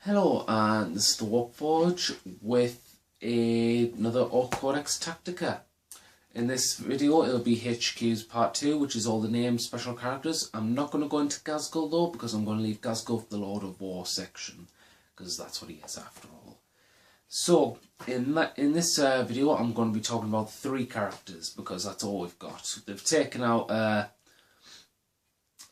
Hello, and this is the Warforge with another Orc Codex Tactica. In this video it'll be HQ's part 2, which is all the named special characters. I'm not going to go into Gazgul though, because I'm going to leave Gazgul for the Lord of War section, because that's what he is after all. So, in this video I'm going to be talking about 3 characters, because that's all we've got. They've taken out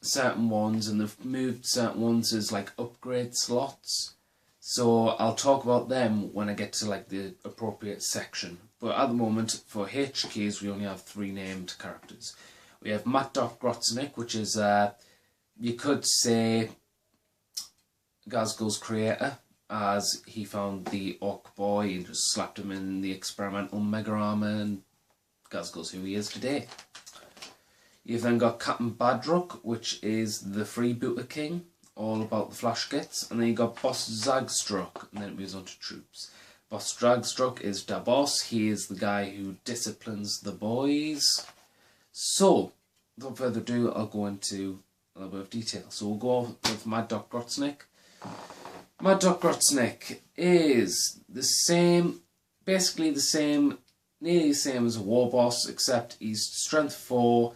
certain ones and they've moved certain ones as like upgrade slots. So I'll talk about them when I get to like the appropriate section. But at the moment, for HQs, we only have 3 named characters. We have Matt Grotznik, which is, you could say, Gazgul's creator, as he found the Orc boy and just slapped him in the experimental mega armor, and Gazgul's who he is today. You've then got Captain Badrock, which is the Freebooter King, all about the flash gets, and then you got Boss Zagstruck, and then it moves on to troops. Boss Zagstruck is the boss. He is the guy who disciplines the boys. So, without further ado, I'll go into a little bit of detail. So we'll go with Mad Doc Grotznik. Mad Doc Grotznik is the same, basically the same, nearly the same as a war boss, except he's strength 4,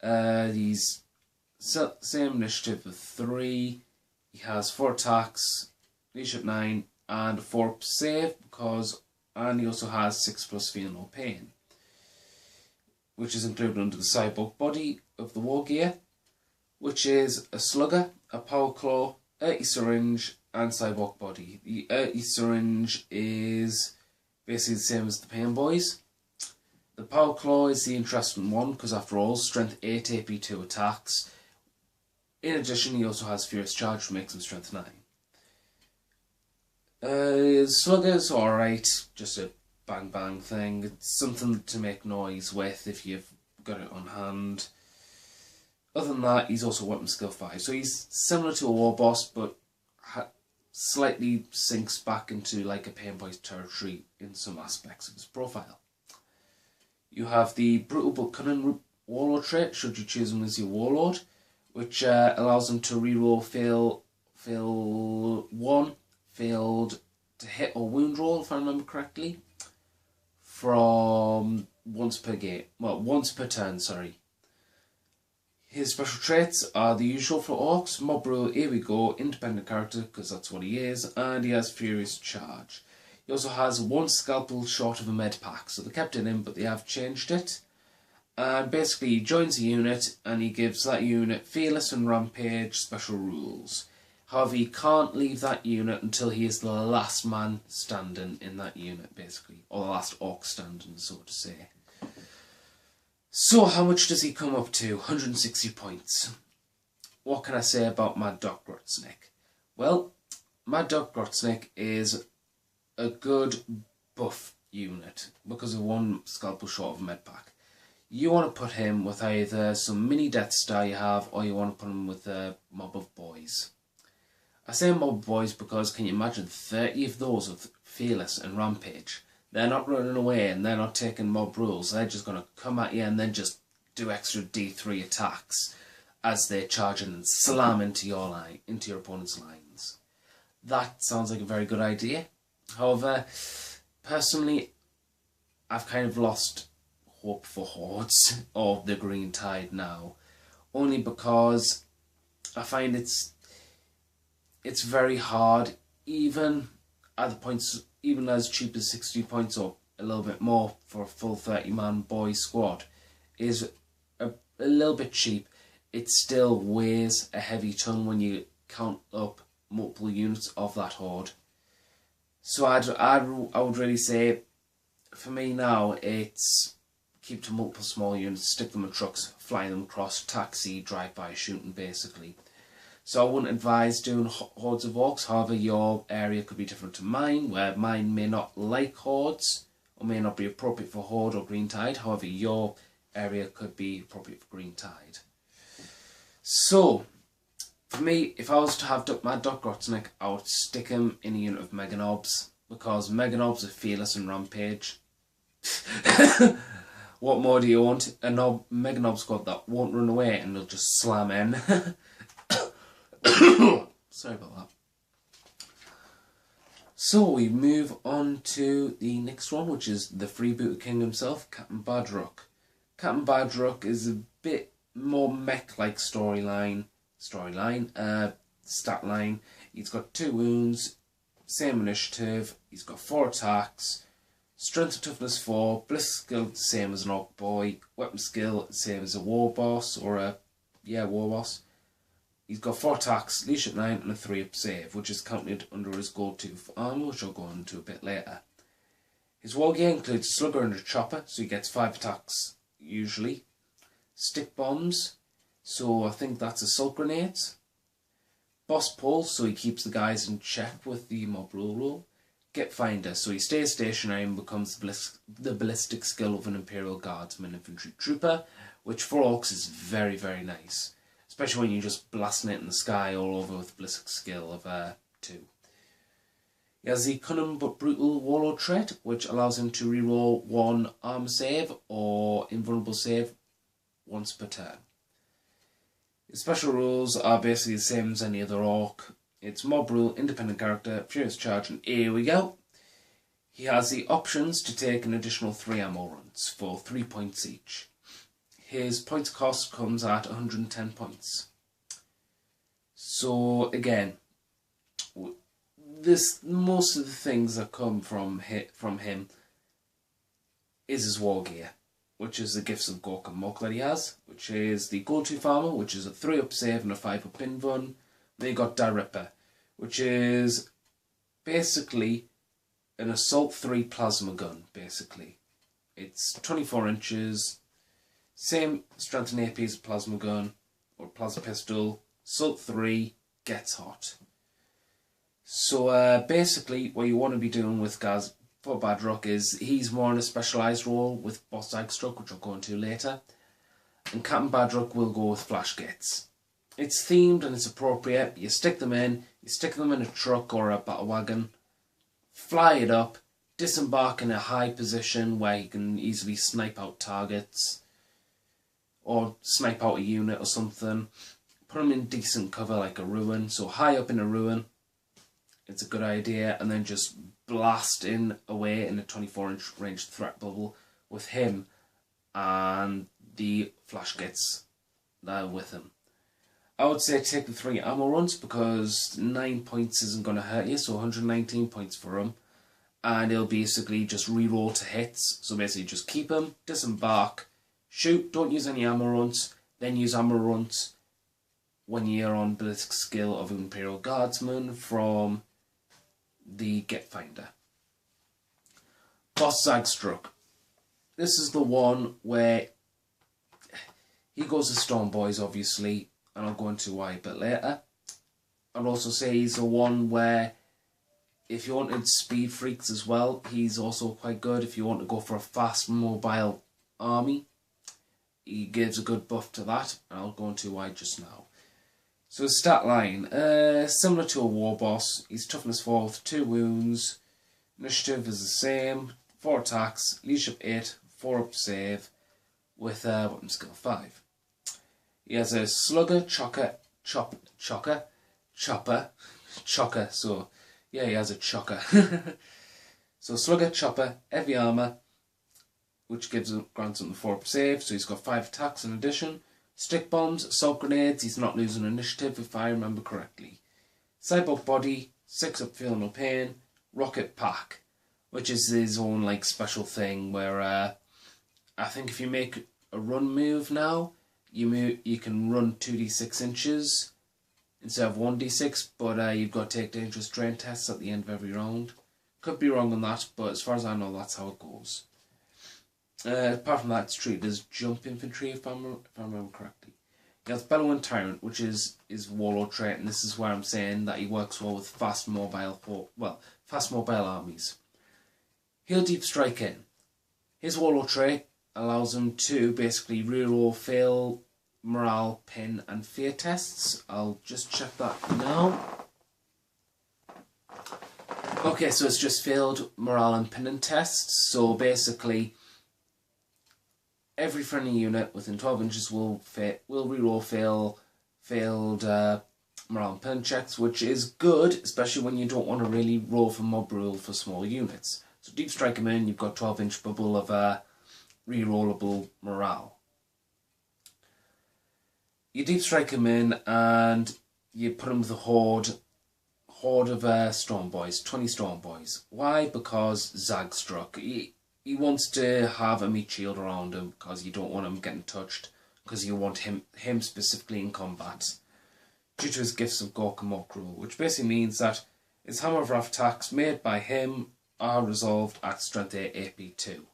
he's same initiative of 3, he has 4 attacks, leadership 9, and a 4 save, and he also has 6+ feel no pain, which is included under the cyborg body of the war gear, which is a slugger, a power claw, earthy syringe, and cyborg body. The earthy syringe is basically the same as the pain boys. The power claw is the interesting one, because after all, strength 8 AP 2 attacks. In addition, he also has Furious Charge, which makes him strength 9. Slugger's alright, just a bang bang thing. It's something to make noise with if you've got it on hand. Other than that, he's also weapon skill 5. So he's similar to a war boss, but slightly sinks back into like a pain boy's territory in some aspects of his profile. You have the Brutal but Cunning Warlord trait, should you choose him as your Warlord, which allows him to reroll fail 1, failed to hit or wound roll, if I remember correctly, from once per turn, sorry. His special traits are the usual for Orcs: Mob Rule, here we go, independent character, because that's what he is, and he has Furious Charge. He also has 1 scalpel short of a med pack, so they kept it in, but they have changed it. And basically he joins a unit and he gives that unit Fearless and Rampage special rules. However, he can't leave that unit until he is the last man standing in that unit, basically. Or the last Orc standing, so to say. So, how much does he come up to? 160 points. What can I say about Mad Doc Grotznik? Well, Mad Doc Grotznik is a good buff unit because of 1 scalpel short of a med pack. You want to put him with either some mini Death Star you have, or you want to put him with a mob of boys. I say mob of boys because can you imagine 30 of those with Fearless and Rampage? They're not running away and they're not taking mob rules. They're just going to come at you and then just do extra D3 attacks as they charge in and slam into your opponent's lines. That sounds like a very good idea. However, personally, I've kind of lost hope for Hordes of the Green Tide now, only because I find it's very hard, even at the points, even as cheap as 60 points or a little bit more for a full 30-man boy squad is a little bit cheap. It still weighs a heavy ton when you count up multiple units of that horde. So I would really say, for me now, it's keep to multiple small units, stick them in trucks, fly them across, taxi, drive-by shooting, basically. So I wouldn't advise doing hordes of Orcs. However, your area could be different to mine, where mine may not like hordes, or may not be appropriate for Horde or Green Tide. However, your area could be appropriate for Green Tide. So, for me, if I was to have Mad Doc Grotznik, I would stick him in a unit of Mega Knobs, because Mega Knobs are Fearless and Rampage. What more do you want? A Mega Knob squad that won't run away and they'll just slam in. Sorry about that. So we move on to the next one, which is the freebooter king himself, Captain Badrock. Captain Badrock is a bit more mech-like stat line. He's got 2 wounds, same initiative, he's got 4 attacks, strength and toughness 4, bliss skill same as an orc boy, weapon skill same as a war boss, war boss. He's got 4 attacks, leadership 9 and a 3-up save, which is counted under his gold tooth armour, which I'll go on to a bit later. His war gear includes slugger and a chopper, so he gets 5 attacks usually. Stick bombs, so I think that's assault grenades. Boss pull, so he keeps the guys in check with the mob rule. Get finder, so he stays stationary and becomes the ballistic skill of an Imperial Guardsman infantry trooper, which for orcs is very, very nice. Especially when you're just blasting it in the sky all over with ballistic skill of 2. He has the cunning but brutal warlord trait, which allows him to reroll 1 armor save or invulnerable save once per turn. His special rules are basically the same as any other orc. It's mob rule, independent character, furious charge, and here we go. He has the options to take an additional 3 ammo runs for 3 points each. His points cost comes at 110 points. So again, most of the things that come from him is his war gear, which is the Gifts of Gork and Mork that he has, which is the gold tooth armour, which is a 3-up save and a 5-up invuln. Then you got Die Ripper, which is basically an assault 3 plasma gun. Basically, it's 24 inches. Same strength and AP as a plasma gun or plasma pistol. Assault 3 gets hot. So basically what you want to be doing with guys for Badrock is he's more in a specialised role with Boss Zagstruck, which I'll go into later. And Captain Badrock will go with flash gates. It's themed and it's appropriate. You stick them in a truck or a battle wagon, fly it up, disembark in a high position where you can easily snipe out targets or snipe out a unit or something. Put them in decent cover like a ruin, so high up in a ruin, it's a good idea, and then just blast away in a 24-inch range threat bubble with him and the flash gates that are with him. I would say take the 3 ammo runs because 9 points isn't going to hurt you, so 119 points for him. And he'll basically just reroll to hits, so basically just keep him, disembark, shoot, don't use any ammo runs, then use ammo runs when you're on ballistic skill of Imperial Guardsman from the Get Finder. Boss Zagstruck. This is the one where he goes to Storm Boys, obviously, and I'll go into why a bit later. I'll also say he's the one where if you wanted speed freaks as well, he's also quite good. If you want to go for a fast mobile army, he gives a good buff to that, and I'll go into why just now. So his stat line, similar to a war boss, he's toughness 4 with 2 wounds, initiative is the same, 4 attacks, leadership 8, 4-up save, with weapon skill 5. He has a slugger, chopper, so yeah, he has a chocker. So slugger, chopper, heavy armour, which grants him the 4-up save, so he's got 5 attacks in addition. Stick bombs, assault grenades, he's not losing initiative if I remember correctly. Cyborg body, 6-up feel no pain, rocket pack, which is his own like special thing where I think if you make a run move now, you can run 2d6 inches instead of 1d6, but you've got to take dangerous terrain tests at the end of every round. Could be wrong on that, but as far as I know, that's how it goes. Apart from that, it's treated as jump infantry, if I remember correctly. He has Bellowing Tyrant, which is his warlord trait, and this is where I'm saying that he works well with fast mobile armies. He'll deep strike in. His warlord trait allows him to basically reroll, fail, morale, pin, and fear tests. I'll just check that now. Okay, so it's just failed morale and pin and tests. So basically, every friendly unit within 12 inches will reroll failed morale and pen checks, which is good, especially when you don't want to really roll for mob rule for small units. So deep strike them in, you've got 12-inch bubble of rerollable morale. You deep strike them in and you put them with a horde of Storm Boys, 20 Storm Boys. Why? Because Zag struck. He wants to have a meat shield around him because you don't want him getting touched, because you want him specifically in combat, due to his gifts of Gork and Mock Rule, which basically means that his Hammer of Wrath attacks made by him are resolved at Strength 8 AP 2.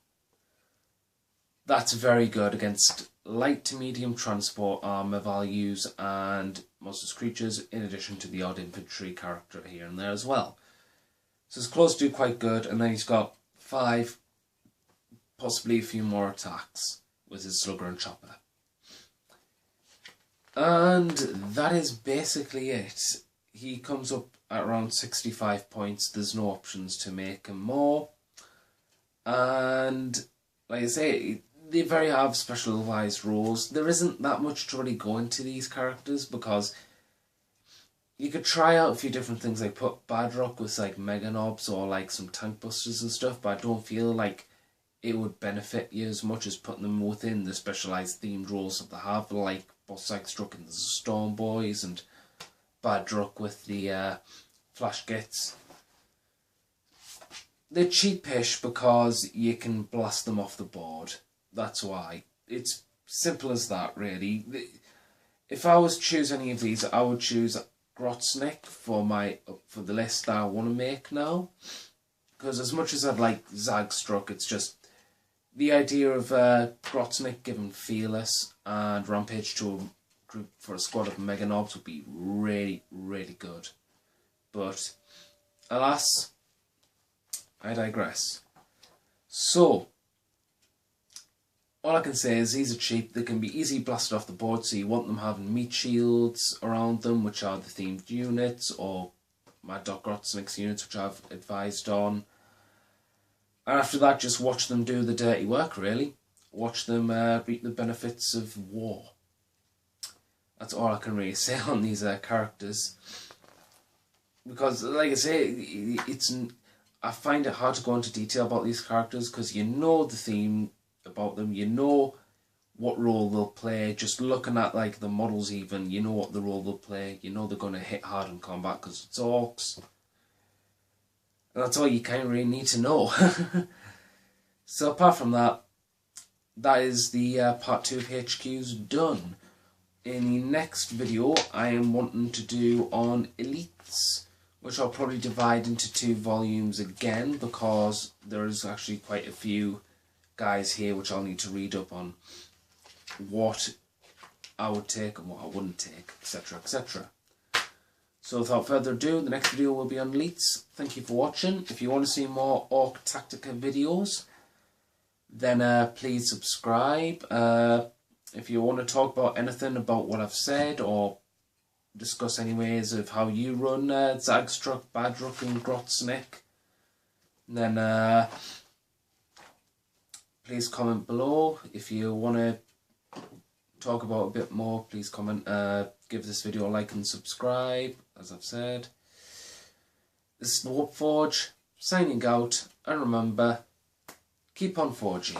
That's very good against light to medium transport armour values and monstrous creatures, in addition to the odd infantry character here and there as well. So his claws do quite good, and then he's got 5, possibly a few more attacks with his Slugger and Chopper. And that is basically it. He comes up at around 65 points. There's no options to make him more. And like I say, they very have specialised roles. There isn't that much to really go into these characters, because you could try out a few different things, like put Badrock with like Mega Knobs or like some Tank Busters and stuff, but I don't feel like it would benefit you as much as putting them within the specialised themed roles that they have, like Boss Struck and the Storm Boys, and Badrock with the Flash Gits. They're cheapish because you can blast them off the board. That's why. It's simple as that, really. If I was to choose any of these, I would choose Grotznik for the list that I want to make now. Because as much as I'd like Zag Struck, it's just the idea of Grotznik given Fearless and Rampage to a group for a squad of Mega Knobs would be really, really good. But alas, I digress. So, all I can say is these are cheap. They can be easily blasted off the board, so you want them having meat shields around them, which are the themed units, or Mad Dog Grotznik's units, which I've advised on. And after that, just watch them do the dirty work, really. Watch them reap the benefits of war. That's all I can really say on these characters. Because, like I say, I find it hard to go into detail about these characters, because you know the theme about them, you know what role they'll play. Just looking at like the models even, you know what the role they'll play. You know they're going to hit hard in combat because it's Orks. And that's all you kind of really need to know. So apart from that, that is the part 2 of HQs done. In the next video, I am wanting to do on elites, which I'll probably divide into 2 volumes again, because there is actually quite a few guys here which I'll need to read up on what I would take and what I wouldn't take, etc, etc. So without further ado, the next video will be on elites. Thank you for watching. If you want to see more Ork Tactica videos, then please subscribe. If you want to talk about anything about what I've said, or discuss any ways of how you run Zagstruck, Badrock and Grotznik, then please comment below. If you want to talk about a bit more, please comment. Give this video a like and subscribe, as I've said. This is the Warp Forge, signing out, and remember, keep on forging.